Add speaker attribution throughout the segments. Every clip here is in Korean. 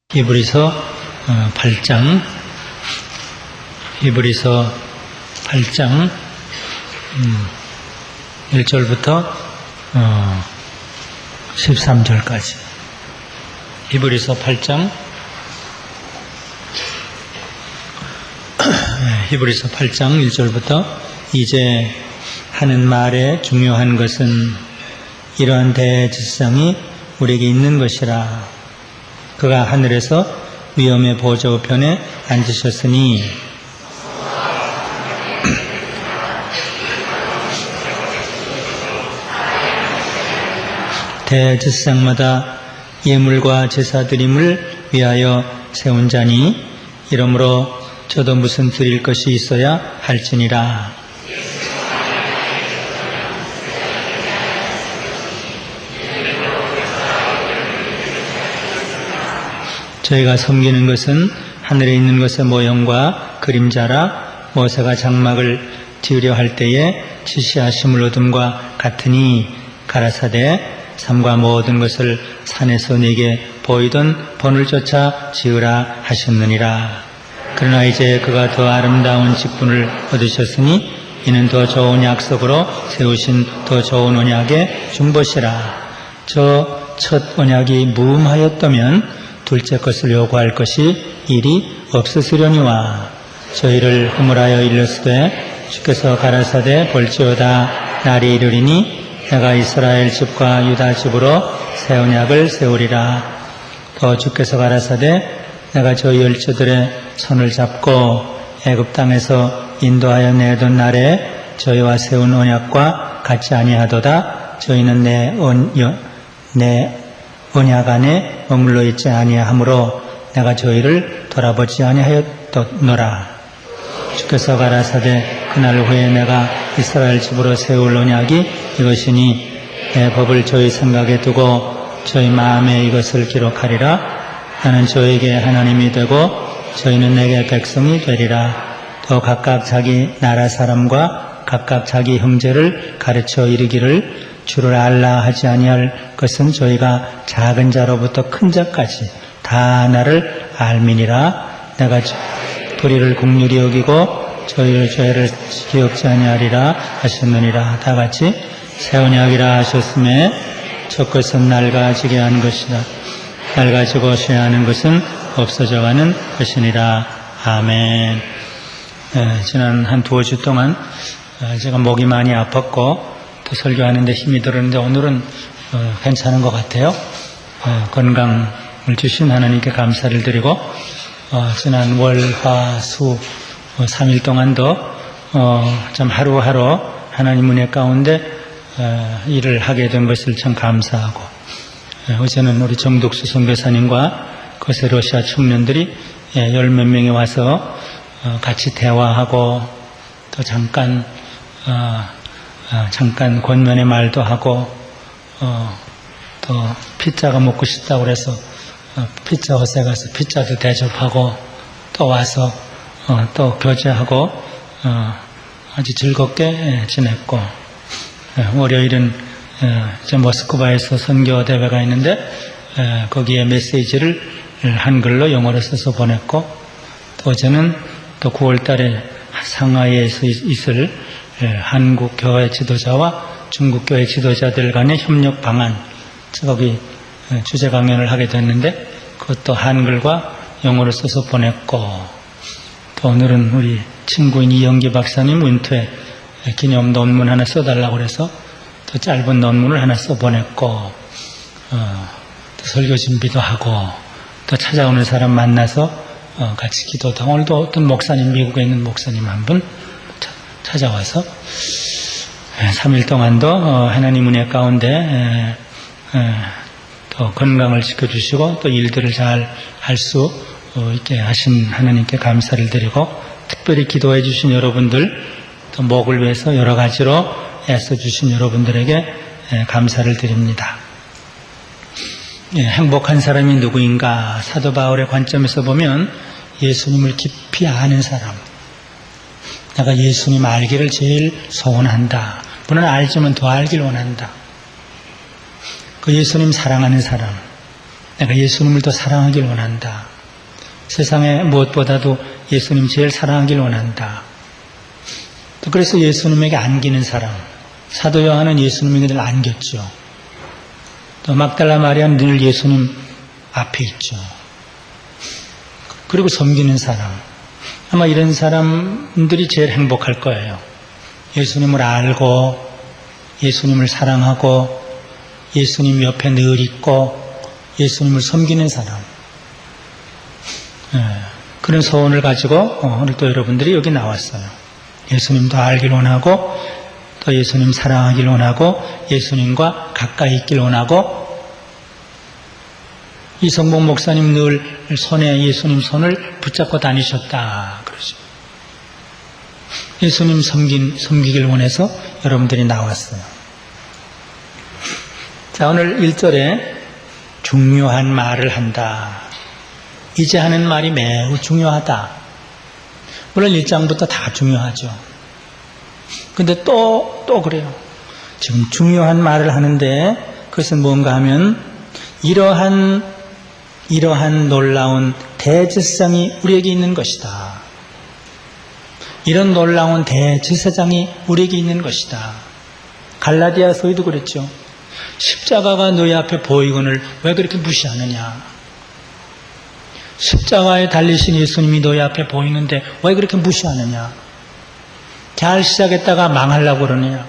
Speaker 1: 히브리서 8장 1절부터 13절까지. 히브리서 8장 1절부터 이제 하는 말의 중요한 것은 이러한 대지상이 우리에게 있는 것이라. 그가 하늘에서 위엄의 보좌 우편에 앉으셨으니 대제사장마다 예물과 제사 드림을 위하여 세운 자니 이러므로 저도 무슨 드릴 것이 있어야 할지니라. 저희가 섬기는 것은 하늘에 있는 것의 모형과 그림자라. 모세가 장막을 지으려 할 때에 지시하심을 얻음과 같으니 가라사대 삶과 모든 것을 산에서 네게 보이던 본을 쫓아 지으라 하셨느니라. 그러나 이제 그가 더 아름다운 직분을 얻으셨으니 이는 더 좋은 약속으로 세우신 더 좋은 언약의 중보시라. 저 첫 언약이 무음하였다면 둘째 것을 요구할 것이 일이 없으시려니와 저희를 허물하여 일렀으되 주께서 가라사대 볼지어다 날이 이르리니 내가 이스라엘 집과 유다 집으로 새 언약을 세우리라. 또 주께서 가라사대 내가 저희 열조들의 손을 잡고 애굽 땅에서 인도하여 내던 날에 저희와 세운 언약과 같지 아니하도다. 저희는 내 언약 안에 머물러 있지 아니하므로 내가 저희를 돌아보지 아니하였노라. 주께서 가라사대 그날 후에 내가 이스라엘 집으로 세울 언약이 이것이니 내 법을 저희 생각에 두고 저희 마음에 이것을 기록하리라. 나는 저에게 하나님이 되고 저희는 내게 백성이 되리라. 또 각각 자기 나라 사람과 각각 자기 형제를 가르쳐 이르기를 주를 알라 하지 아니할 것은 저희가 작은 자로부터 큰 자까지 다 나를 알미니라. 내가 도리를 긍휼히 여기고 저희를 죄를 기억지 아니하리라 하셨느니라. 다 같이 새 언약이라 하셨음에 첫 것은 낡아지게 하는 것이다. 낡아지고 쇠하는 것은 없어져가는 것이니라. 아멘. 지난 한 두어 주 동안 제가 목이 많이 아팠고 또 설교하는데 힘이 들었는데 오늘은 괜찮은 것 같아요. 건강을 주신 하나님께 감사를 드리고 지난 월, 화, 수 3일 동안도 참 하루하루 하나님 은혜 가운데 일을 하게 된 것을 참 감사하고 어제는 우리 정독수 선교사님과 거세 러시아 청년들이 10몇 명이 와서 같이 대화하고 또 잠깐 권면의 말도 하고 또 피자가 먹고 싶다고 그래서 피자 헛에 가서 피자도 대접하고 또 와서 또 교제하고 아주 즐겁게 지냈고 월요일은 이제 모스크바에서 선교 대회가 있는데 거기에 메시지를 한글로 영어로 써서 보냈고 또 어제는 또 9월 달에 상하이에서 있을 한국 교회 지도자와 중국 교회 지도자들 간의 협력 방안, 거기 주제 강연을 하게 됐는데 그것도 한글과 영어로 써서 보냈고 또 오늘은 우리 친구인 이영기 박사님 은퇴 기념 논문 하나 써달라고 그래서 또 짧은 논문을 하나 써보냈고 또 설교 준비도 하고 또 찾아오는 사람 만나서 같이 기도도 하고 오늘도 어떤 목사님, 미국에 있는 목사님 한 분 찾아와서 3일 동안도 하나님 은혜 가운데 또 건강을 지켜주시고 또 일들을 잘 할 수 있게 하신 하나님께 감사를 드리고 특별히 기도해 주신 여러분들 또 목을 위해서 여러 가지로 애써주신 여러분들에게 감사를 드립니다. 행복한 사람이 누구인가? 사도 바울의 관점에서 보면 예수님을 깊이 아는 사람, 내가 예수님 알기를 제일 소원한다. 물론 알지만 더 알기를 원한다. 그 예수님 사랑하는 사람, 내가 예수님을 더 사랑하길 원한다. 세상에 무엇보다도 예수님 제일 사랑하길 원한다. 또 그래서 예수님에게 안기는 사람. 사도 요한은 예수님에게 늘 안겼죠. 또 막달라 마리아는 늘 예수님 앞에 있죠. 그리고 섬기는 사람. 아마 이런 사람들이 제일 행복할 거예요. 예수님을 알고 예수님을 사랑하고 예수님 옆에 늘 있고 예수님을 섬기는 사람. 그런 소원을 가지고 오늘 또 여러분들이 여기 나왔어요. 예수님도 알길 원하고 또 예수님 사랑하길 원하고 예수님과 가까이 있길 원하고 이성복 목사님 늘 손에 예수님 손을 붙잡고 다니셨다. 그러죠. 예수님 섬기길 원해서 여러분들이 나왔어요. 자, 오늘 1절에 중요한 말을 한다. 이제 하는 말이 매우 중요하다. 물론 1장부터 다 중요하죠. 근데 또 그래요. 지금 중요한 말을 하는데 그것은 뭔가 하면 이러한 놀라운 대제사장이 우리에게 있는 것이다. 이런 놀라운 대제사장이 우리에게 있는 것이다. 갈라디아서에도 그랬죠. 십자가가 너희 앞에 보이거늘 왜 그렇게 무시하느냐. 십자가에 달리신 예수님이 너희 앞에 보이는데 왜 그렇게 무시하느냐. 잘 시작했다가 망하려고 그러느냐.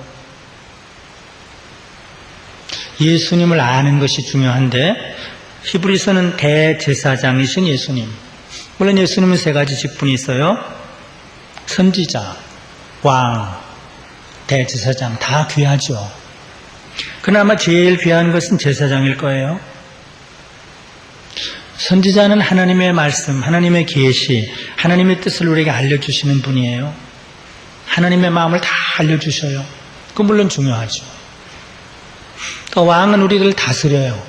Speaker 1: 예수님을 아는 것이 중요한데 히브리서는 대제사장이신 예수님. 물론 예수님은 3가지 직분이 있어요. 선지자, 왕, 대제사장 다 귀하죠. 그나마 제일 귀한 것은 제사장일 거예요. 선지자는 하나님의 말씀, 하나님의 계시, 하나님의 뜻을 우리에게 알려주시는 분이에요. 하나님의 마음을 다 알려주셔요. 그 물론 중요하죠. 또 왕은 우리를 다스려요.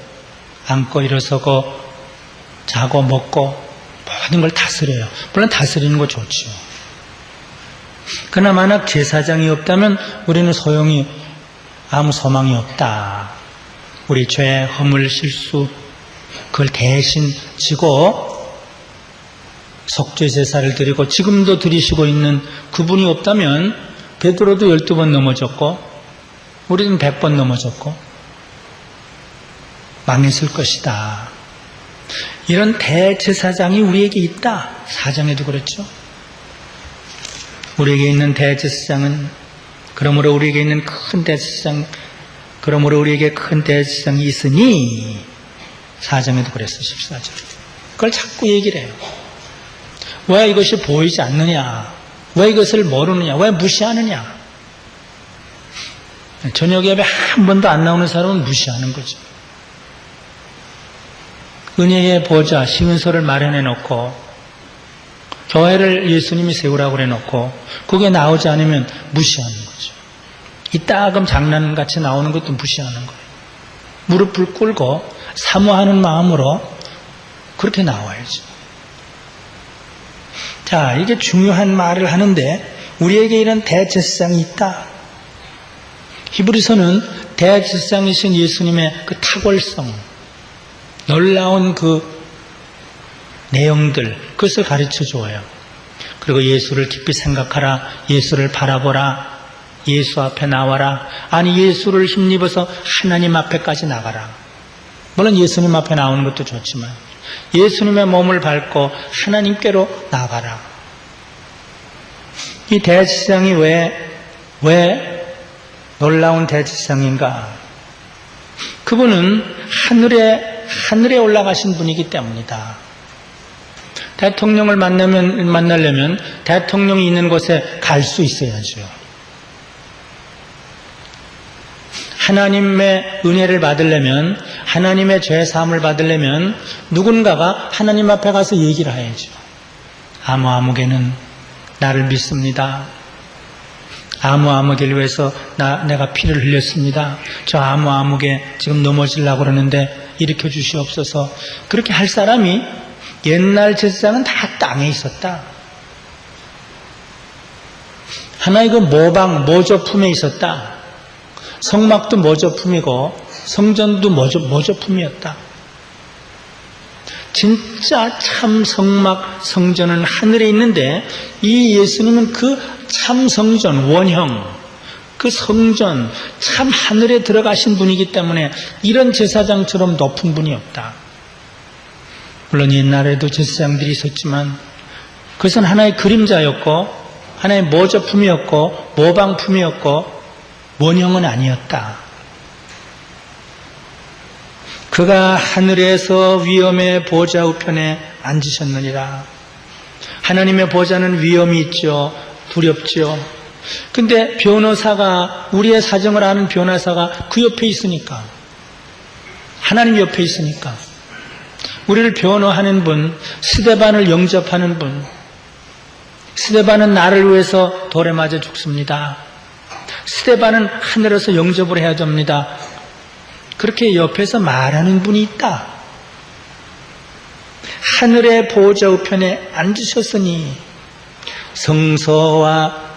Speaker 1: 앉고 일어서고 자고 먹고 모든 걸 다스려요. 물론 다스리는 거 좋죠. 그러나 만약 제사장이 없다면 우리는 소용이 아무 소망이 없다. 우리 죄, 허물, 실수 그걸 대신 지고 속죄 제사를 드리고 지금도 드리시고 있는 그분이 없다면 베드로도 12번 넘어졌고 우리는 100번 넘어졌고 망했을 것이다. 이런 대제사장이 우리에게 있다. 4장에도 그랬죠. 우리에게 있는 대제사장은 그러므로 우리에게 있는 큰 대제사장 그러므로 우리에게 큰 대제사장이 있으니 4장에도 그랬어. 14절. 그걸 자꾸 얘기를 해요. 왜 이것이 보이지 않느냐? 왜 이것을 모르느냐? 왜 무시하느냐? 저녁 예배 한 번도 안 나오는 사람은 무시하는 거죠. 은혜의 보좌, 시은소를 마련해 놓고 교회를 예수님이 세우라고 그래 놓고 그게 나오지 않으면 무시하는 거죠. 이따금 장난같이 나오는 것도 무시하는 거예요. 무릎을 꿇고 사모하는 마음으로 그렇게 나와야죠. 자, 이게 중요한 말을 하는데 우리에게 이런 대제사장이 있다. 히브리서는 대제사장이신 예수님의 그 탁월성, 놀라운 그 내용들, 그것을 가르쳐 줘요. 그리고 예수를 깊이 생각하라, 예수를 바라보라, 예수 앞에 나와라. 아니, 예수를 힘입어서 하나님 앞에까지 나가라. 물론 예수님 앞에 나오는 것도 좋지만 예수님의 몸을 밟고 하나님께로 나가라. 이 대제사장이 왜 놀라운 대제사장인가? 그분은 하늘에 올라가신 분이기 때문이다. 대통령을 만나려면 대통령이 있는 곳에 갈 수 있어야죠. 하나님의 은혜를 받으려면, 하나님의 죄사함을 받으려면 누군가가 하나님 앞에 가서 얘기를 해야죠. 아무개는 나를 믿습니다. 아무개를 위해서 내가 피를 흘렸습니다. 저 아무개 지금 넘어지려고 그러는데 일으켜 주시옵소서. 그렇게 할 사람이 옛날 제사장은 다 땅에 있었다. 하나의 그 모조품에 있었다. 성막도 모조품이고 성전도 모조품이었다. 진짜 참 성막 성전은 하늘에 있는데 이 예수님은 그 참 성전 원형, 그 성전 참 하늘에 들어가신 분이기 때문에 이런 제사장처럼 높은 분이 없다. 물론 옛날에도 제사장들이 있었지만 그것은 하나의 그림자였고 하나의 모조품이었고 모방품이었고 원형은 아니었다. 그가 하늘에서 위엄의 보좌 우편에 앉으셨느니라. 하나님의 보좌는 위엄이 있죠. 두렵죠. 근데 변호사가, 우리의 사정을 아는 변호사가 그 옆에 있으니까, 하나님 옆에 있으니까, 우리를 변호하는 분, 스데반을 영접하는 분, 스데반은 나를 위해서 돌에 맞아 죽습니다. 스데반은 하늘에서 영접을 해야 됩니다. 그렇게 옆에서 말하는 분이 있다. 하늘의 보좌 우편에 앉으셨으니 성소와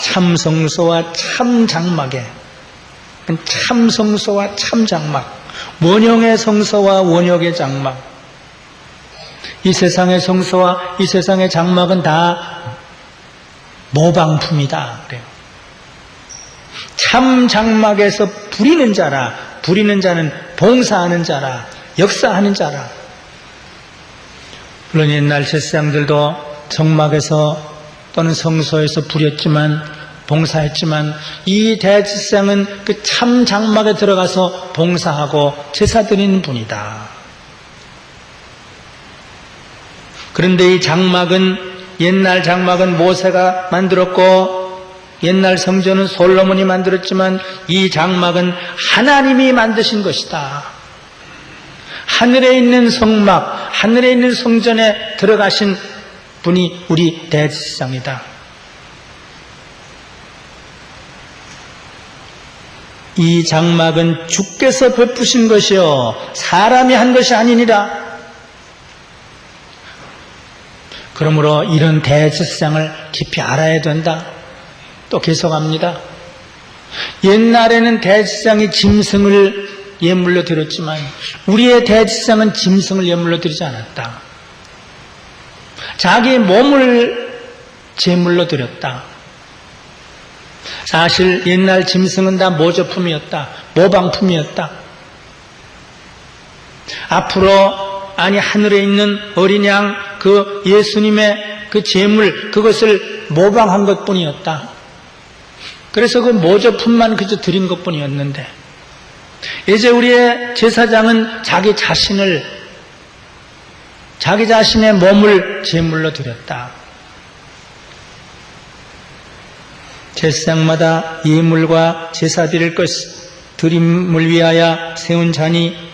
Speaker 1: 참성소와 참장막에, 참성소와 참장막, 원형의 성소와 원형의 장막, 이 세상의 성소와 이 세상의 장막은 다 모방품이다 그래요. 참 장막에서 부리는 자라, 부리는 자는 봉사하는 자라, 역사하는 자라. 물론 옛날 제사장들도 정막에서 또는 성소에서 부렸지만, 봉사했지만, 이 대제사장은 그 참 장막에 들어가서 봉사하고 제사 드리는 분이다. 그런데 이 장막은, 옛날 장막은 모세가 만들었고 옛날 성전은 솔로몬이 만들었지만 이 장막은 하나님이 만드신 것이다. 하늘에 있는 성막, 하늘에 있는 성전에 들어가신 분이 우리 대제사장이다. 이 장막은 주께서 베푸신 것이요 사람이 한 것이 아니니라. 그러므로 이런 대제사장을 깊이 알아야 된다. 또 계속합니다. 옛날에는 대제사장이 짐승을 예물로 드렸지만 우리의 대제사장은 짐승을 예물로 드리지 않았다. 자기 몸을 제물로 드렸다. 사실 옛날 짐승은 다 모조품이었다. 모방품이었다. 앞으로 하늘에 있는 어린 양, 그 예수님의 그 제물, 그것을 모방한 것뿐이었다. 그래서 그 모조품만 그저 드린 것뿐이었는데 이제 우리의 제사장은 자기 자신의 몸을 제물로 드렸다. 제사장마다 예물과 제사 드릴 드림을 위하여 세운 자니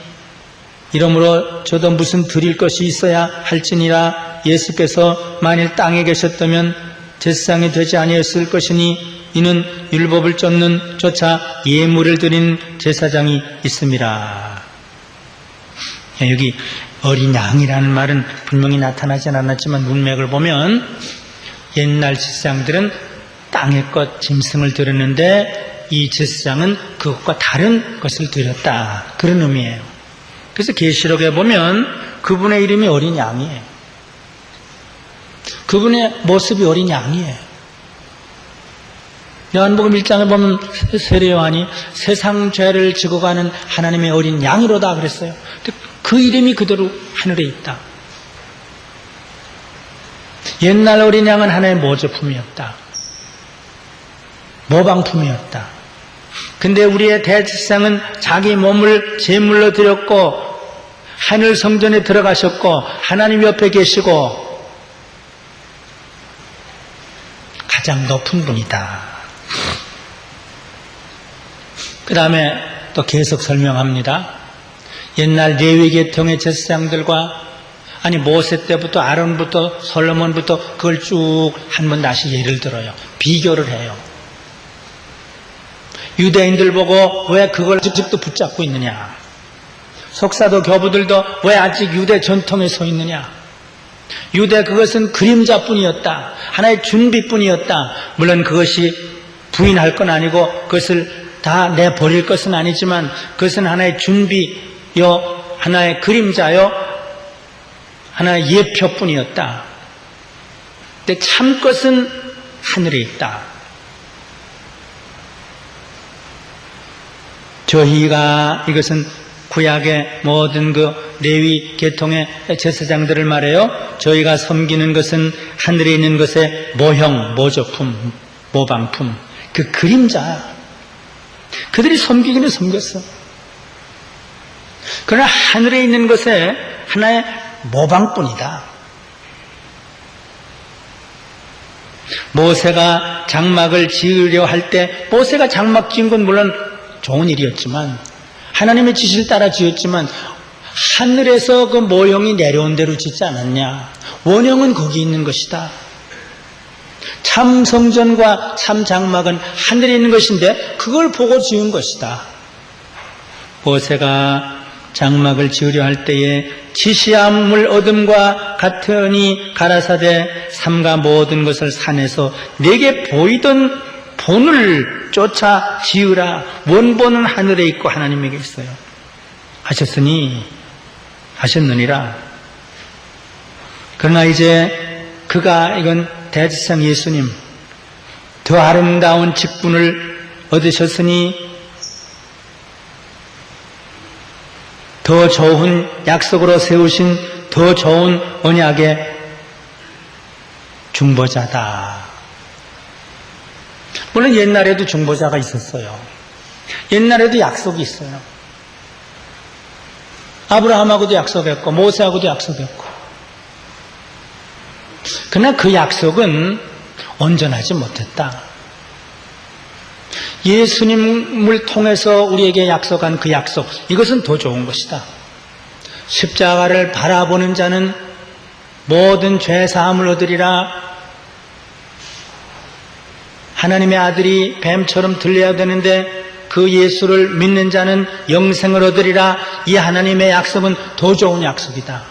Speaker 1: 이러므로 저도 무슨 드릴 것이 있어야 할지니라. 예수께서 만일 땅에 계셨다면 제사장이 되지 아니했을 것이니 이는 율법을 쫓자 예물을 드린 제사장이 있음이라. 여기 어린 양이라는 말은 분명히 나타나진 않았지만 문맥을 보면 옛날 제사장들은 땅의 것 짐승을 드렸는데 이 제사장은 그것과 다른 것을 드렸다. 그런 의미예요. 그래서 계시록에 보면 그분의 이름이 어린 양이에요. 그분의 모습이 어린 양이에요. 요한복음 1장에 보면 세례 요한이 세상 죄를 지고 가는 하나님의 어린 양이로다 그랬어요. 그 이름이 그대로 하늘에 있다. 옛날 어린 양은 하나의 모조품이었다. 모방품이었다. 근데 우리의 대제사장은 자기 몸을 제물로 드렸고 하늘 성전에 들어가셨고 하나님 옆에 계시고 가장 높은 분이다. 그 다음에 또 계속 설명합니다. 옛날 레위 계통의 제사장들과 모세 때부터 아론부터 솔로몬부터 그걸 쭉 한 번 다시 예를 들어요. 비교를 해요. 유대인들 보고 왜 그걸 아직도 붙잡고 있느냐. 속사도 교부들도 왜 아직 유대 전통에 서 있느냐. 유대 그것은 그림자뿐이었다. 하나의 준비뿐이었다. 물론 그것이 부인할 건 아니고 그것을 다 내버릴 것은 아니지만 그것은 하나의 준비요, 하나의 그림자요. 하나의 예표뿐이었다. 근데 참 것은 하늘에 있다. 저희가 이것은 구약의 모든 그 레위 계통의 제사장들을 말해요. 저희가 섬기는 것은 하늘에 있는 것의 모형, 모조품, 모방품, 그 그림자. 그들이 섬기기는 섬겼어. 그러나 하늘에 있는 것의 하나의 모방뿐이다. 모세가 장막을 지으려 할 때 모세가 장막 지은 건 물론 좋은 일이었지만 하나님의 지시를 따라 지었지만 하늘에서 그 모형이 내려온 대로 짓지 않았냐. 원형은 거기 있는 것이다. 참 성전과 참 장막은 하늘에 있는 것인데 그걸 보고 지은 것이다. 모세가 장막을 지으려 할 때에 지시함을 얻음과 같으니 가라사대 삼가 모든 것을 산에서 내게 보이던 본을 쫓아 지으라. 원본은 하늘에 있고 하나님에게 있어요. 하셨느니라. 그러나 이제 그가 이건 대지상 예수님 더 아름다운 직분을 얻으셨으니 더 좋은 약속으로 세우신 더 좋은 언약의 중보자다. 물론 옛날에도 중보자가 있었어요. 옛날에도 약속이 있어요. 아브라함하고도 약속했고 모세하고도 약속했고. 그러나 그 약속은 온전하지 못했다. 예수님을 통해서 우리에게 약속한 그 약속, 이것은 더 좋은 것이다. 십자가를 바라보는 자는 모든 죄 사함을 얻으리라. 하나님의 아들이 뱀처럼 들려야 되는데 그 예수를 믿는 자는 영생을 얻으리라. 이 하나님의 약속은 더 좋은 약속이다.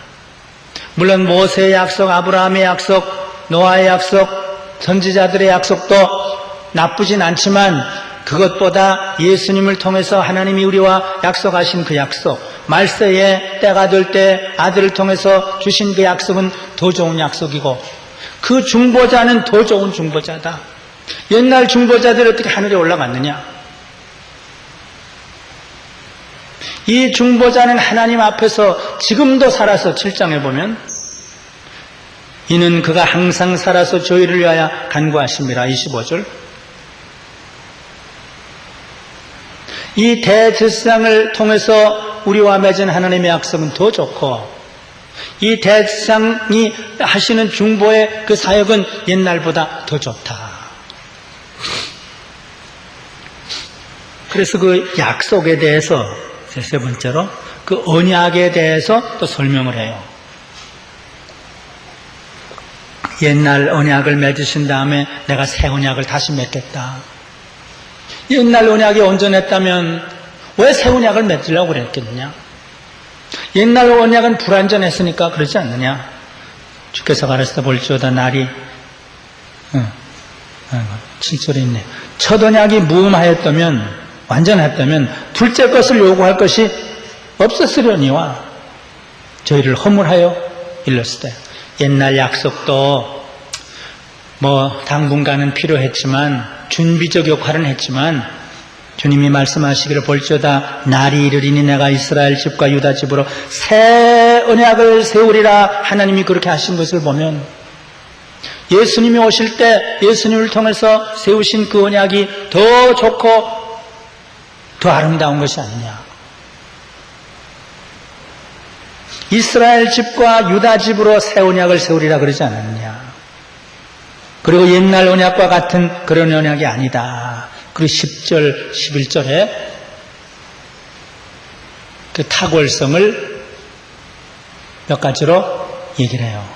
Speaker 1: 물론 모세의 약속, 아브라함의 약속, 노아의 약속, 선지자들의 약속도 나쁘진 않지만 그것보다 예수님을 통해서 하나님이 우리와 약속하신 그 약속, 말세에 때가 될 때 아들을 통해서 주신 그 약속은 더 좋은 약속이고 그 중보자는 더 좋은 중보자다. 옛날 중보자들이 어떻게 하늘에 올라갔느냐? 이 중보자는 하나님 앞에서 지금도 살아서 7장에 보면 이는 그가 항상 살아서 저희를 위하여 간구하심이라. 25절. 이 대제사장을 통해서 우리와 맺은 하나님의 약속은 더 좋고 이 대제사장이 하시는 중보의 그 사역은 옛날보다 더 좋다. 그래서 그 약속에 대해서 세 번째로 그 언약에 대해서 또 설명을 해요. 옛날 언약을 맺으신 다음에 내가 새 언약을 다시 맺겠다. 옛날 언약이 온전했다면 왜 새 언약을 맺으려고 그랬겠느냐? 옛날 언약은 불완전했으니까 그러지 않느냐? 주께서 가르쳐 볼지어다 날이 7절에 있네. 첫 언약이 무음하였다면 완전했다면 둘째 것을 요구할 것이 없었으려니와 저희를 허물하여 일렀을 때 옛날 약속도 당분간은 필요했지만 준비적 역할은 했지만 주님이 말씀하시기를 볼지어다 날이 이르리니 내가 이스라엘 집과 유다 집으로 새 언약을 세우리라. 하나님이 그렇게 하신 것을 보면 예수님이 오실 때 예수님을 통해서 세우신 그 언약이 더 좋고 더 아름다운 것이 아니냐. 이스라엘 집과 유다 집으로 새 언약을 세우리라 그러지 않았느냐. 그리고 옛날 언약과 같은 그런 언약이 아니다. 그리고 10절, 11절에 그 탁월성을 몇 가지로 얘기를 해요.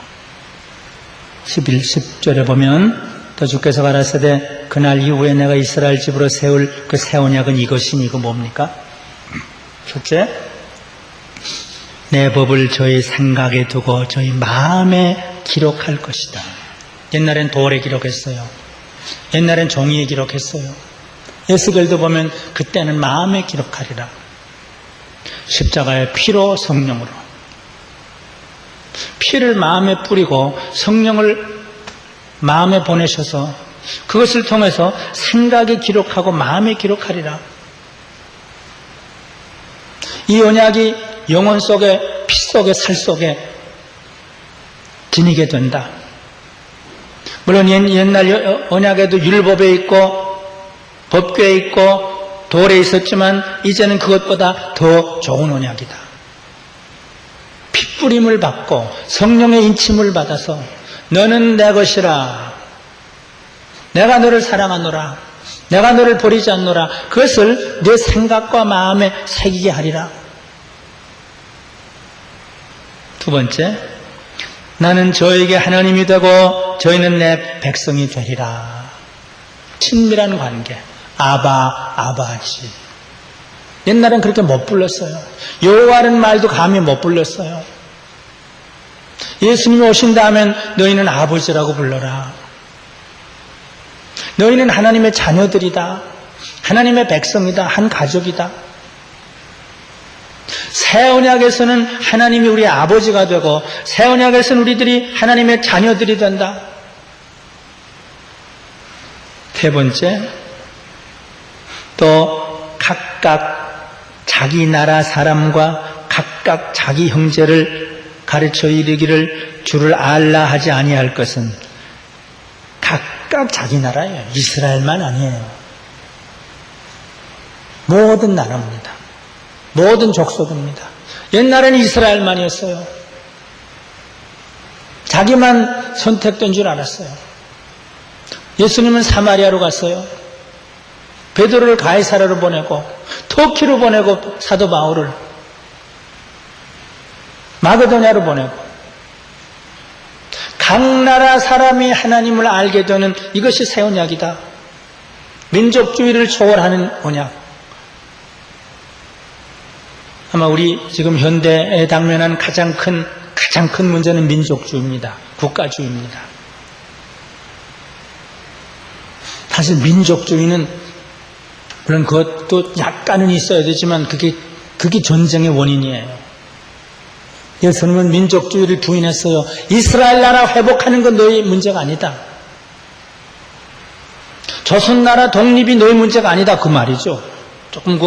Speaker 1: 10절에 보면 또 주께서 가라사대 그날 이후에 내가 이스라엘 집으로 세울 그 새 언약은 이것이니 이거 뭡니까? 첫째, 내 법을 저희 생각에 두고 저희 마음에 기록할 것이다. 옛날엔 돌에 기록했어요. 옛날엔 종이에 기록했어요. 에스겔도 보면 그때는 마음에 기록하리라. 십자가의 피로 성령으로. 피를 마음에 뿌리고 성령을 마음에 보내셔서 그것을 통해서 생각에 기록하고 마음에 기록하리라. 이 언약이 영혼 속에, 피 속에, 살 속에 지니게 된다. 물론 옛날 언약에도 율법에 있고 법궤에 있고 돌에 있었지만 이제는 그것보다 더 좋은 언약이다. 핏뿌림을 받고 성령의 인침을 받아서 너는 내 것이라, 내가 너를 사랑하노라, 내가 너를 버리지 않노라, 그것을 내 생각과 마음에 새기게 하리라. 두 번째, 나는 저에게 하나님이 되고 저희는 내 백성이 되리라. 친밀한 관계, 아버지. 옛날엔 그렇게 못 불렀어요. 여호와라는 말도 감히 못 불렀어요. 예수님이 오신 다음엔 너희는 아버지라고 불러라. 너희는 하나님의 자녀들이다. 하나님의 백성이다. 한 가족이다. 새 언약에서는 하나님이 우리의 아버지가 되고 새 언약에서는 우리들이 하나님의 자녀들이 된다. 세 번째, 또 각각 자기 나라 사람과 각각 자기 형제를 가르쳐 이르기를 주를 알라 하지 아니할 것은 각각 자기 나라예요. 이스라엘만 아니에요. 모든 나라입니다. 모든 족속입니다. 옛날에는 이스라엘만이었어요. 자기만 선택된 줄 알았어요. 예수님은 사마리아로 갔어요. 베드로를 가이사라로 보내고 터키로 보내고 사도 바울을 마게도냐로 보내고 각 나라 사람이 하나님을 알게 되는 이것이 새 언약이다. 민족주의를 초월하는 언약. 아마 우리 지금 현대에 당면한 가장 큰 문제는 민족주의입니다. 국가주의입니다. 사실 민족주의는 물론 그것도 약간은 있어야 되지만 그게 전쟁의 원인이에요. 예수님은 민족주의를 부인했어요. 이스라엘 나라 회복하는 건 너희 문제가 아니다. 조선 나라 독립이 너희 문제가 아니다. 그 말이죠. 조금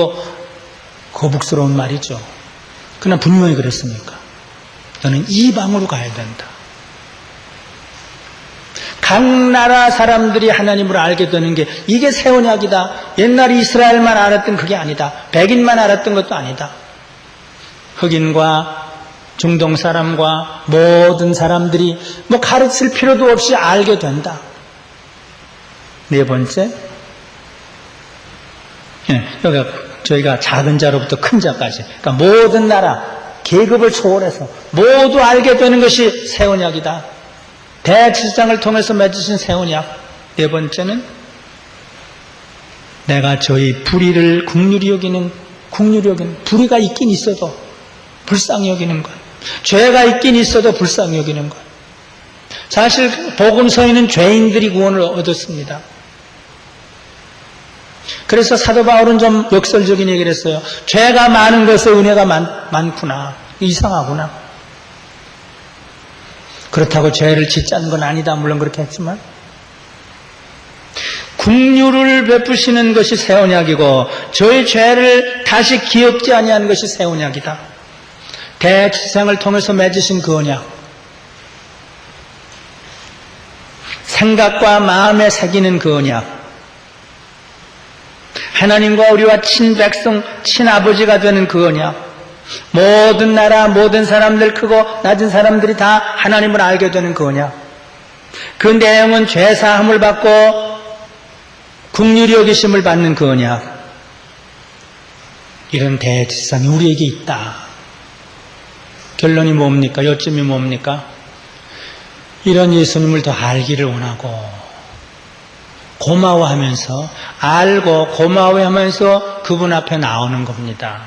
Speaker 1: 거북스러운 말이죠. 그러나 분명히 그랬으니까. 너는 이방으로 가야 된다. 각 나라 사람들이 하나님을 알게 되는 게 이게 새 언약이다. 옛날 이스라엘만 알았던 그게 아니다. 백인만 알았던 것도 아니다. 흑인과 중동 사람과 모든 사람들이 가르칠 필요도 없이 알게 된다. 네 번째, 여기가 저희가 작은 자로부터 큰 자까지, 그러니까 모든 나라, 계급을 초월해서 모두 알게 되는 것이 새 언약이다. 대제사장을 통해서 맺으신 새 언약. 네 번째는 내가 저희 불의를 긍휼히 여기는 불의가 있긴 있어도 불쌍히 여기는 것. 죄가 있긴 있어도 불쌍히 여기는 것. 사실 복음서에는 죄인들이 구원을 얻었습니다. 그래서 사도 바울은 좀 역설적인 얘기를 했어요. 죄가 많은 것에 은혜가 많구나. 이상하구나. 그렇다고 죄를 짓지 않은 건 아니다. 물론 그렇게 했지만 긍휼을 베푸시는 것이 새 언약이고 저희 죄를 다시 기억지 아니하는 것이 새 언약이다. 대제사장을 통해서 맺으신 그 언약. 생각과 마음에 새기는 그 언약. 하나님과 우리와 친백성, 친아버지가 되는 그 언약. 모든 나라, 모든 사람들, 크고 낮은 사람들이 다 하나님을 알게 되는 그 언약. 그 내용은 죄사함을 받고 긍휼히 여기심을 받는 그 언약. 이런 대제사장이 우리에게 있다. 결론이 뭡니까? 요점이 뭡니까? 이런 예수님을 더 알기를 원하고 고마워하면서 알고 고마워하면서 그분 앞에 나오는 겁니다.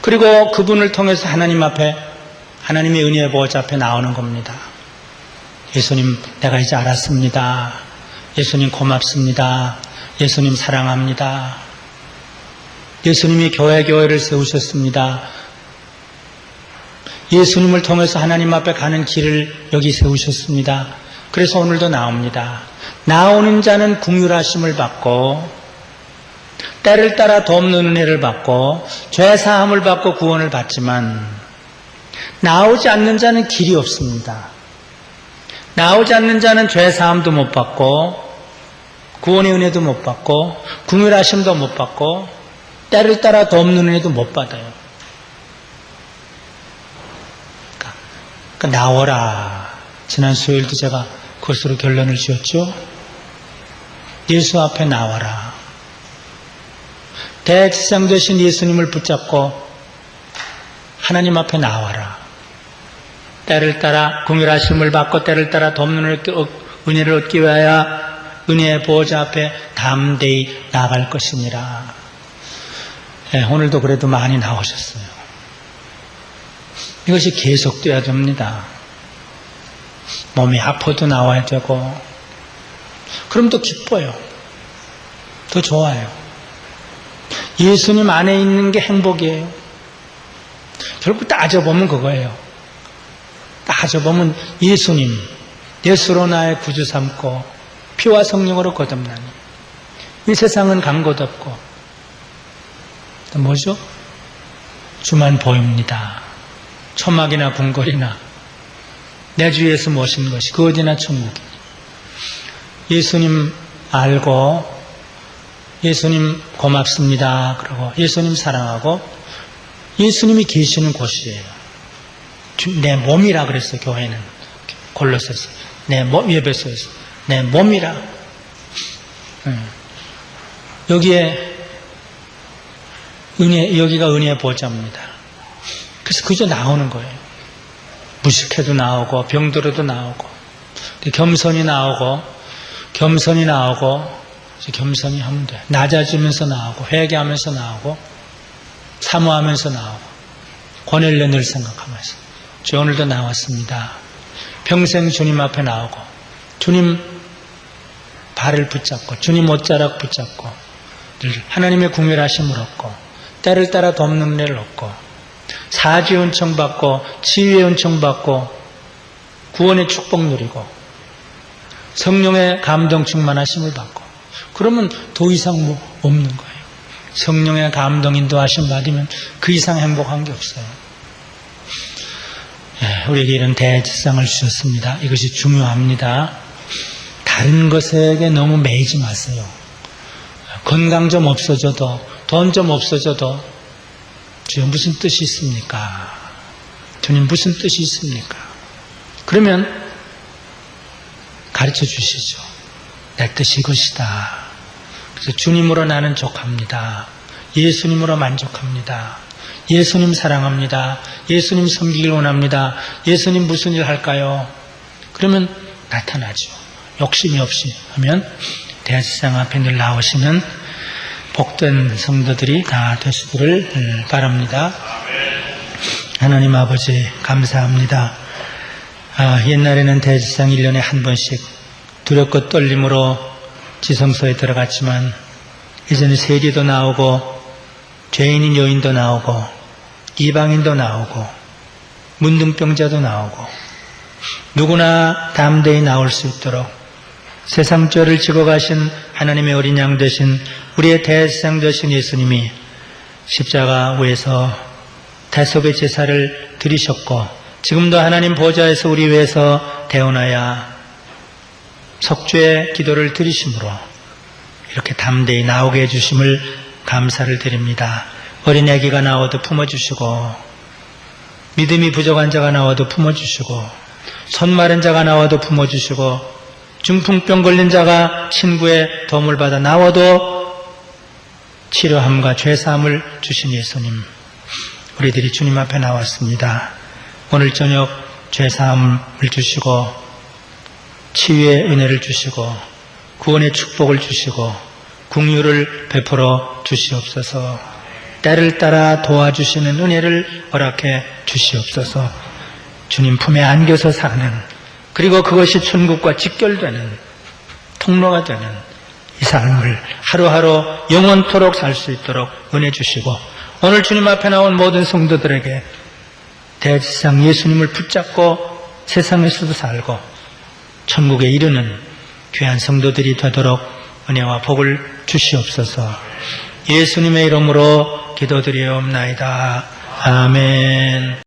Speaker 1: 그리고 그분을 통해서 하나님 앞에 하나님의 은혜의 보좌 앞에 나오는 겁니다. 예수님 내가 이제 알았습니다. 예수님 고맙습니다. 예수님 사랑합니다. 예수님이 교회를 세우셨습니다. 예수님을 통해서 하나님 앞에 가는 길을 여기 세우셨습니다. 그래서 오늘도 나옵니다. 나오는 자는 긍휼하심을 받고 때를 따라 돕는 은혜를 받고 죄사함을 받고 구원을 받지만 나오지 않는 자는 길이 없습니다. 나오지 않는 자는 죄사함도 못 받고 구원의 은혜도 못 받고 긍휼하심도 못 받고 때를 따라 돕는 은혜도 못 받아요. 그러니까 나오라. 지난 수요일도 제가 그것으로 결론을 지었죠. 예수 앞에 나와라. 대지상 되신 예수님을 붙잡고 하나님 앞에 나와라. 때를 따라 긍휼하심을 받고 때를 따라 돕는 은혜를 얻기 위하여 은혜의 보호자 앞에 담대히 나아갈 것이니라. 네, 오늘도 그래도 많이 나오셨어요. 이것이 계속돼야 됩니다. 몸이 아파도 나와야 되고 그럼 또 기뻐요. 더 좋아요. 예수님 안에 있는 게 행복이에요. 결국 따져보면 그거예요. 따져보면 예수님, 예수로 나의 구주 삼고 피와 성령으로 거듭나니 이 세상은 간 곳 없고 또 뭐죠? 주만 보입니다. 초막이나 궁궐이나 내 주 예수 모신 것이 그 어디나 천국이니 예수님 알고 예수님 고맙습니다. 그러고 예수님 사랑하고 예수님이 계시는 곳이에요. 내 몸이라 그랬어요. 교회는 골로새서 내 몸, 에베소에서 내 몸이라. 여기에 여기가 은혜의 보좌입니다. 그래서 그저 나오는 거예요. 무식해도 나오고 병들어도 나오고 겸손히 나오고 겸손히 하면 돼. 낮아지면서 나오고 회개하면서 나오고 사모하면서 나오고 권위를 늘 생각하면서 주 오늘도 나왔습니다. 평생 주님 앞에 나오고 주님 발을 붙잡고 주님 옷자락 붙잡고 늘 하나님의 긍휼하심을 얻고 때를 따라 돕는 은혜를 얻고 사지의 은총 받고 치유의 은총 받고 구원의 축복 누리고 성령의 감동 충만하심을 받고 그러면 더 이상 없는 거예요. 성령의 감동 인도하심 받으면 그 이상 행복한 게 없어요. 우리에게 이런 대지상을 주셨습니다. 이것이 중요합니다. 다른 것에게 너무 매이지 마세요. 건강 좀 없어져도 돈 좀 없어져도 주여 무슨 뜻이 있습니까? 주님 무슨 뜻이 있습니까? 그러면 가르쳐 주시죠. 내 뜻이 이것이다. 그래서 주님으로 나는 족합니다. 예수님으로 만족합니다. 예수님 사랑합니다. 예수님 섬기길 원합니다. 예수님 무슨 일 할까요? 그러면 나타나죠. 욕심이 없이 하면 대지상 앞에 늘 나오시는 복된 성도들이 다 되시기를 바랍니다. 하나님 아버지 감사합니다. 옛날에는 대지상 1년에 한 번씩 두렵고 떨림으로 지성소에 들어갔지만 이제는 세리도 나오고 죄인인 여인도 나오고 이방인도 나오고 문둥병자도 나오고 누구나 담대히 나올 수 있도록 세상 죄를 지고 가신 하나님의 어린 양 되신 우리의 대지상 되신 예수님이 십자가 위에서 대속의 제사를 드리셨고 지금도 하나님 보좌에서 우리 위해서 대언하여 속죄의 기도를 드리심으로 이렇게 담대히 나오게 해주심을 감사를 드립니다. 어린 아기가 나와도 품어주시고 믿음이 부족한 자가 나와도 품어주시고 손 마른 자가 나와도 품어주시고 중풍병 걸린 자가 친구의 도움을 받아 나와도 치료함과 죄사함을 주신 예수님, 우리들이 주님 앞에 나왔습니다. 오늘 저녁 죄사함을 주시고 치유의 은혜를 주시고 구원의 축복을 주시고 긍휼을 베풀어 주시옵소서. 때를 따라 도와주시는 은혜를 허락해 주시옵소서. 주님 품에 안겨서 사는, 그리고 그것이 천국과 직결되는 통로가 되는 이 삶을 하루하루 영원토록 살 수 있도록 은혜 주시고 오늘 주님 앞에 나온 모든 성도들에게 대지상 예수님을 붙잡고 세상에서도 살고 천국에 이르는 귀한 성도들이 되도록 은혜와 복을 주시옵소서. 예수님의 이름으로 기도드리옵나이다. 아멘.